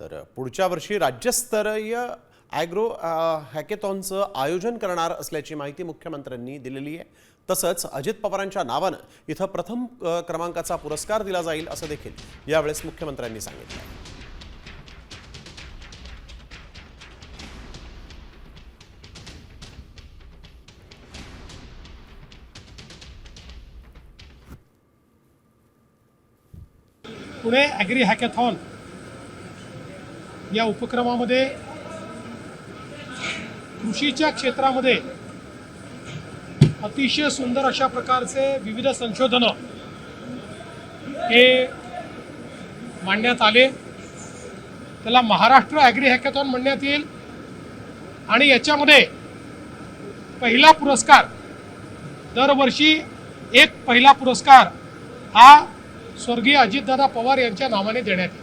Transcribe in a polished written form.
तर पुढच्या वर्षी राज्यस्तरीय ॲग्रो हॅकेथॉनचं आयोजन करणार असल्याची माहिती मुख्यमंत्र्यांनी दिलेली आहे। तसंच अजित पवारांच्या नावानं इथं प्रथम क्रमांकाचा पुरस्कार दिला जाईल असं देखील यावेळेस मुख्यमंत्र्यांनी सांगितलं। पुणे ॲग्री हॅकेथॉन या उपक्रमामध्ये कृषीच्या क्षेत्रामध्ये अतिशय सुंदर अशा प्रकारचे विविध संशोधनं हे मांडण्यात आले। त्याला महाराष्ट्र ॲग्री हॅकेथॉन म्हणण्यात येईल आणि याच्यामध्ये पहिला पुरस्कार दरवर्षी एक पहिला पुरस्कार हा स्वर्गीय अजितदादा पवार यांच्या नावाने देण्यात येईल।